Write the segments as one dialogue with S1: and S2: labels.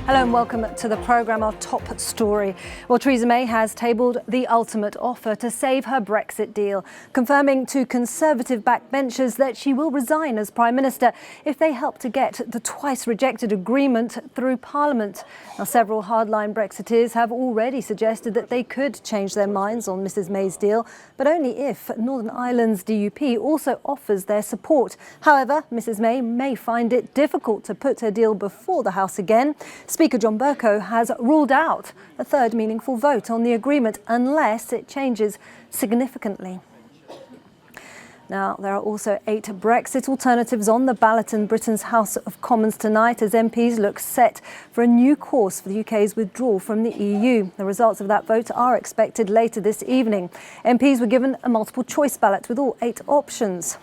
S1: Hello and welcome to the programme. Our top story. Well, Theresa May has tabled the ultimate offer to save her Brexit deal, confirming to Conservative backbenchers that she will resign as Prime Minister if they help to get the twice-rejected agreement through Parliament. Now, several hardline Brexiteers have already suggested that they could change their minds on Mrs May's deal, but only if Northern Ireland's DUP also offers their support. However, Mrs May find it difficult to put her deal before the House again. Speaker John Bercow has ruled out a third meaningful vote on the agreement unless it changes significantly. Now, there are also 8 Brexit alternatives on the ballot in Britain's House of Commons tonight as MPs look set for a new course for the UK's withdrawal from the EU. The results of that vote are expected later this evening. MPs were given a multiple choice ballot with all 8 options.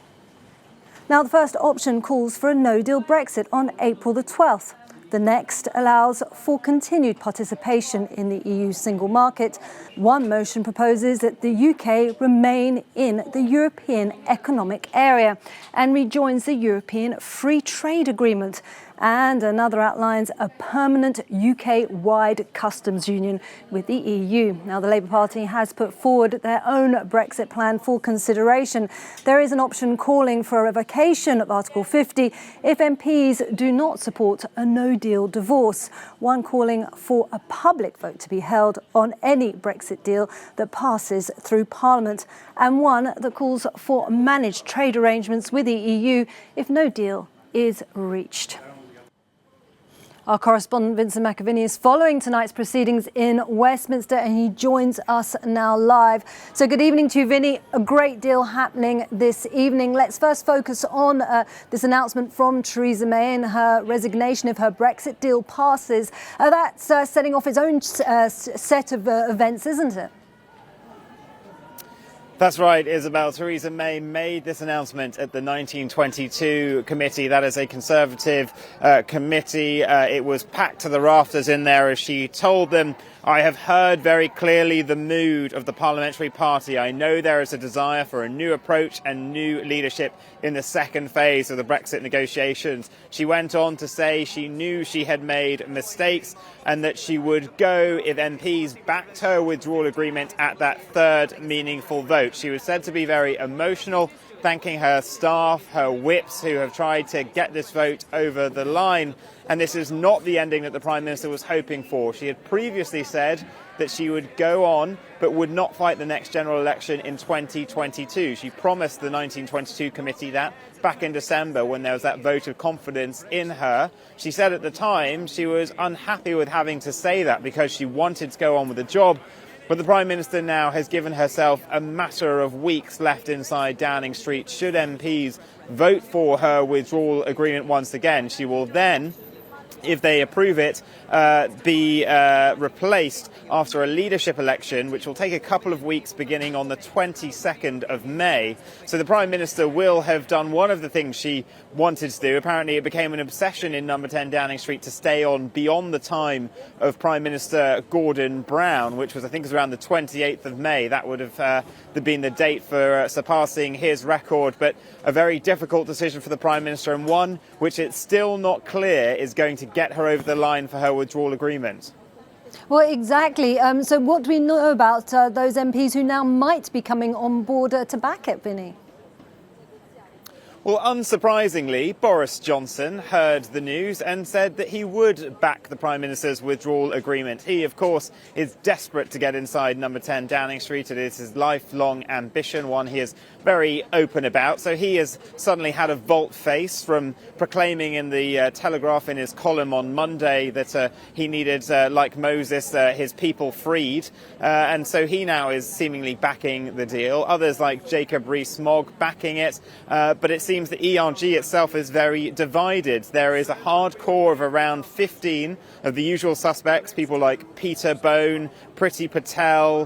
S1: Now, the first option calls for a no-deal Brexit on April the 12th. The next allows for continued participation in the EU single market. One motion proposes that the UK remain in the European Economic Area and rejoins the European Free Trade Agreement. And another outlines a permanent UK-wide customs union with the EU. Now, the Labour Party has put forward their own Brexit plan for consideration. There is an option calling for a revocation of Article 50 if MPs do not support a no-deal divorce, one calling for a public vote to be held on any Brexit deal that passes through Parliament, and one that calls for managed trade arrangements with the EU if no deal is reached. Our correspondent Vincent McAviney is following tonight's proceedings in Westminster and he joins us now live. So good evening to you, Vinny. A great deal happening this evening. Let's first focus on this announcement from Theresa May and her resignation if her Brexit deal passes. That's setting off its own set of events, isn't it?
S2: That's right, Isabel. Theresa May made this announcement at the 1922 committee. That is a Conservative committee. It was packed to the rafters in there as she told them, "I have heard very clearly the mood of the parliamentary party. I know there is a desire for a new approach and new leadership in the second phase of the Brexit negotiations." She went on to say she knew she had made mistakes and that she would go if MPs backed her withdrawal agreement at that third meaningful vote. She was said to be very emotional, thanking her staff, her whips who have tried to get this vote over the line. And this is not the ending that the Prime Minister was hoping for. She had previously said that she would go on but would not fight the next general election in 2022. She promised the 1922 committee that back in December when there was that vote of confidence in her. She said at the time she was unhappy with having to say that because she wanted to go on with the job. But the Prime Minister now has given herself a matter of weeks left inside Downing Street. Should MPs vote for her withdrawal agreement once again, she will then, if they approve it, be replaced after a leadership election, which will take a couple of weeks beginning on the 22nd of May. So the Prime Minister will have done one of the things she wanted to do. Apparently it became an obsession in number 10 Downing Street to stay on beyond the time of Prime Minister Gordon Brown, which was, I think, around the 28th of May. That would have been the date for surpassing his record. But a very difficult decision for the Prime Minister, and one which it's still not clear is going to get her over the line for her withdrawal agreement.
S1: Well, exactly. So what do we know about those MPs who now might be coming on board to back it, Vinny?
S2: Well, unsurprisingly, Boris Johnson heard the news and said that he would back the Prime Minister's withdrawal agreement. He, of course, is desperate to get inside number 10 Downing Street. It is his lifelong ambition, one he is very open about. So he has suddenly had a volte-face from proclaiming in the Telegraph in his column on Monday that he needed, like Moses, his people freed. And so he now is seemingly backing the deal. Others like Jacob Rees-Mogg backing it. But it seems the ERG itself is very divided. There is a hard core of around 15 of the usual suspects, people like Peter Bone, Priti Patel,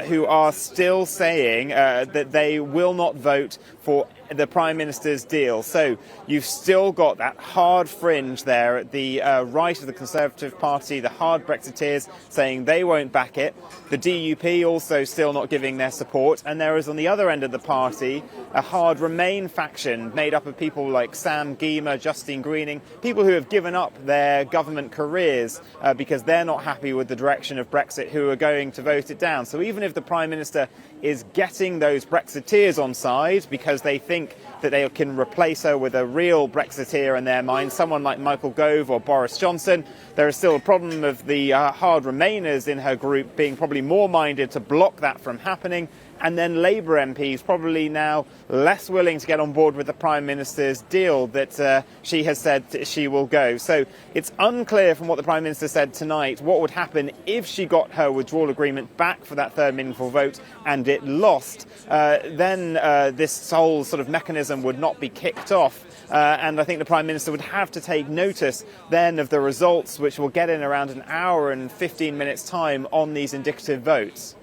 S2: who are still saying that they will not vote for the Prime Minister's deal. So you've still got that hard fringe there at the right of the Conservative Party, the hard Brexiteers saying they won't back it. The DUP also still not giving their support. And there is on the other end of the party a hard Remain faction made up of people like Sam Gyimah, Justine Greening, people who have given up their government careers because they're not happy with the direction of Brexit, who are going to vote it down. So even if the Prime Minister is getting those Brexiteers on side because they think that they can replace her with a real Brexiteer in their mind, someone like Michael Gove or Boris Johnson, there is still a problem of the hard Remainers in her group being probably more minded to block that from happening. And then Labour MPs probably now less willing to get on board with the Prime Minister's deal that she has said she will go. So it's unclear from what the Prime Minister said tonight what would happen if she got her withdrawal agreement back for that third meaningful vote and it lost. Then this whole sort of mechanism would not be kicked off. And I think the Prime Minister would have to take notice then of the results, which we'll get in around an hour and 15 minutes time on these indicative votes.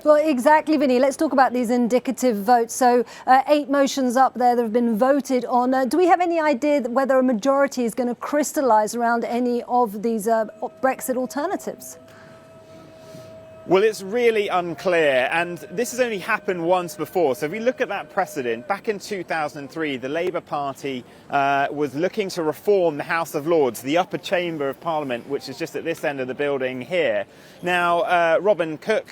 S1: Well, exactly, Vinny. Let's talk about these indicative votes. So 8 motions up there that have been voted on. Do we have any idea whether a majority is going to crystallise around any of these Brexit alternatives?
S2: Well, it's really unclear, and this has only happened once before. So if we look at that precedent, back in 2003, the Labour Party was looking to reform the House of Lords, the upper chamber of Parliament, which is just at this end of the building here. Now, Robin Cook,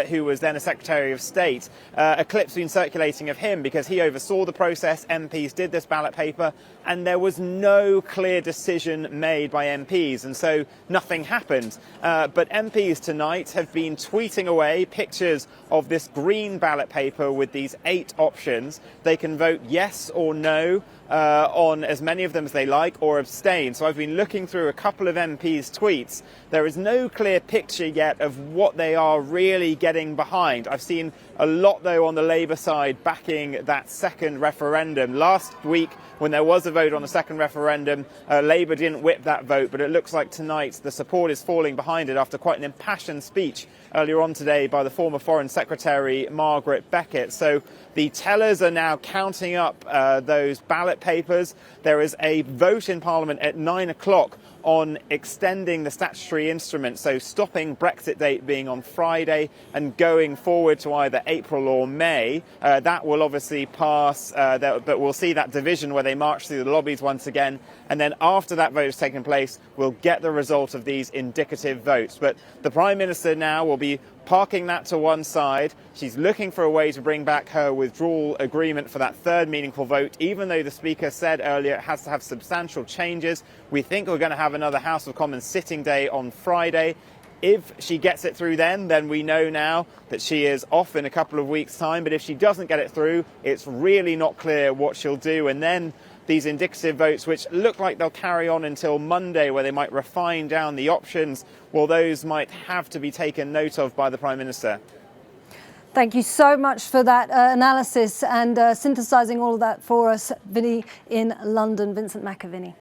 S2: who was then a Secretary of State, a clip's been circulating of him because he oversaw the process. MPs did this ballot paper, and there was no clear decision made by MPs, and so nothing happened. But MPs tonight have been tweeting away pictures of this green ballot paper with these 8 options. They can vote yes or no on as many of them as they like, or abstain. So I've been looking through a couple of MPs' tweets. There is no clear picture yet of what they are really getting behind. I've seen a lot, though, on the Labour side backing that second referendum. Last week, when there was a vote on the second referendum, Labour didn't whip that vote, but it looks like tonight the support is falling behind it after quite an impassioned speech earlier on today by the former Foreign Secretary Margaret Beckett. So the tellers are now counting up those ballot papers. There is a vote in Parliament at 9 o'clock on extending the statutory instrument, so stopping Brexit date being on Friday and going forward to either April or May. That will obviously pass, but we'll see that division where they march through the lobbies once again. And then after that vote has taken place, we'll get the result of these indicative votes. But the Prime Minister now will be parking that to one side. She's looking for a way to bring back her withdrawal agreement for that third meaningful vote, even though the Speaker said earlier it has to have substantial changes. We think we're going to have another House of Commons sitting day on Friday. If she gets it through then we know now that she is off in a couple of weeks' time. But if she doesn't get it through, it's really not clear what she'll do. And then these indicative votes, which look like they'll carry on until Monday, where they might refine down the options, well, those might have to be taken note of by the Prime Minister.
S1: Thank you so much for that analysis and synthesising all of that for us, Vinny, in London. Vincent McAviney.